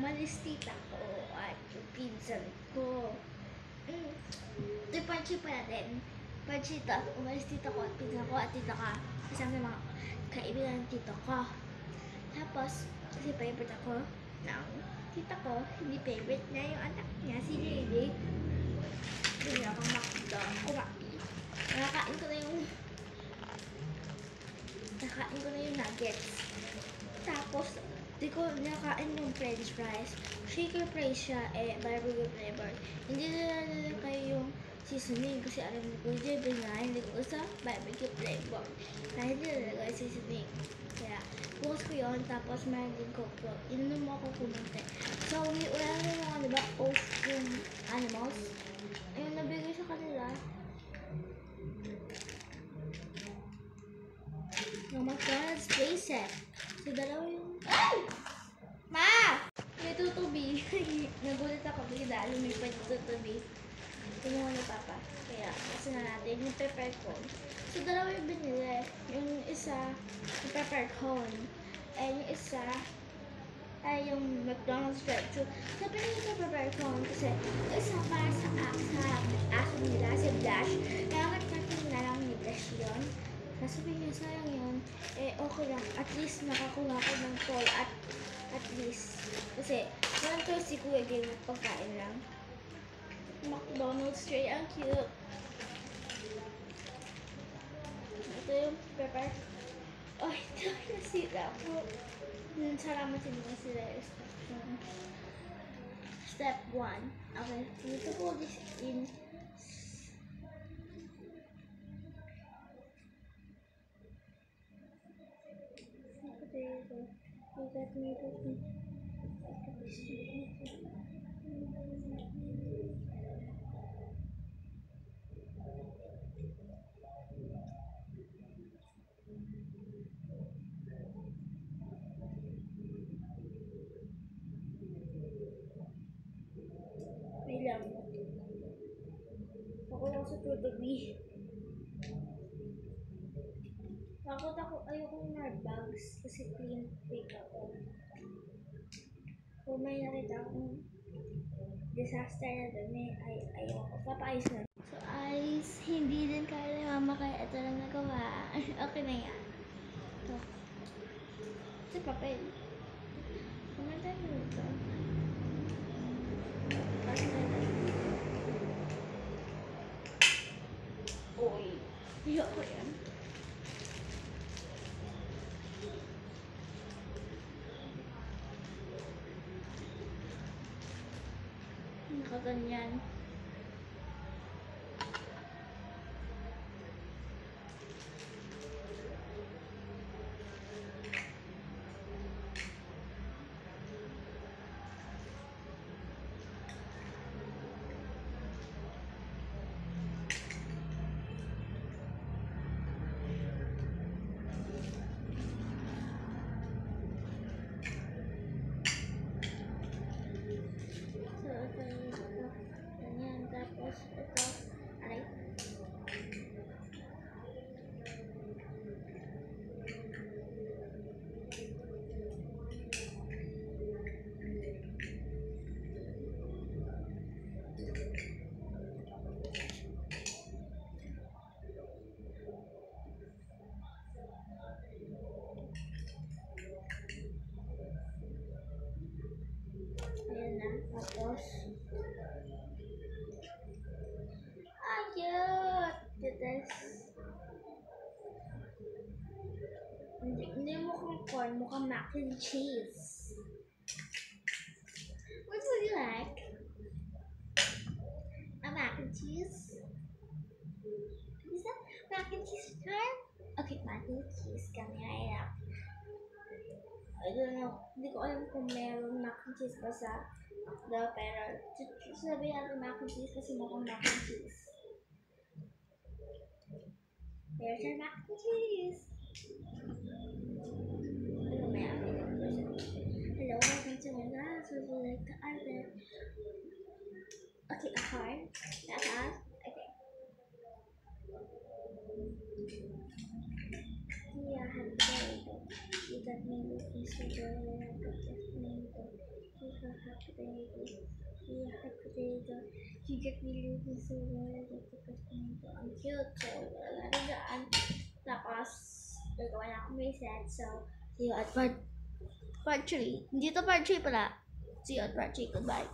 umalis tita ko at yung pinsan ko. Ito yung Panchi pala din. Panchi, umalis tita ko at pinsan ko at tita ka. Kasama yung mga kaibigan ng tito ko. Tapos, kasi favorite ako ng tita ko, hindi favorite na yung anak niya, si JD. Hindi akong makita. Nakain ko na yung nuggets. Tapos, di ko nakain yung french fries. Shaker fries siya, barbecue flavor. Hindi na kayo yung seasoning kasi alam mo ko, JD na hindi ko sa barbecue flavor. Dahil nilalagay seasoning. Kaya, bukas ko yun, tapos meron din ko. Inunom mo ako kumunti. So, wala na yung diba, off yung animals. Ayun, nabigay sa kanila. Yung McDonald's play set. So, dalawa yung... Ay! Ma! May tutubi. Nagulat ako bigla. Lumipad yung tutubi. Tinungan ni Papa. Kaya, kasi na natin yung pepper cone. So, dalawa yung binili. Yung isa, yung pepper cone. And yung isa, ay yung McDonald's drive-thru. So, pinili ko pepper cone kasi isa para sa aso nila, si Blush. Kaya natin na lang ni Blush yun. Sasabihin niya, sayang yun. Okay lang. At least nakakuha ko ng toll at least. Kasi, walang toll si Kuya Game at pagkain lang. McDonald's tray, ang cute. Ito yung pepper. Oh, ito nasira po. Salamat sa mga sila instruction. Step 1. Okay, you need to hold this in. May lang. Ako lang sa tutubi. Takot ako, ayoko ng bags kasi clean take ako. Kung may nakita akong disaster na dun, ayoko. Papaayos na. So, ayos, hindi din kaya ni Mama kaya ito lang nagawa. Okay na yan. Ito. Ito papel. Kumanda mo ito. Uy, ayoko yan. Nakaganyan. Tapos ito ay ayan na. Tapos cute! This. Hindi mukhang corn, mukhang mac and cheese. What would you like? A mac and cheese? Is that mac and cheese time? Okay, mac and cheese coming right up. I don't know. Hindi ko alam kung meron mac and cheese pa sa pero sabihin natin mac and cheese kasi mukhang mac and cheese. There's our mac and cheese. Hello, welcome to my class. Would you like to order? Okay, a card. That's us. Okay. Yeah, happy birthday. You got me looking so good. I got this mango. You got potato. You get really so well. Ang cute. So, wala rin dyan. Tapos, gagawa na akong bracelet. So, see you at part 3. Hindi to part 3 pala. See you at part 3. Goodbye.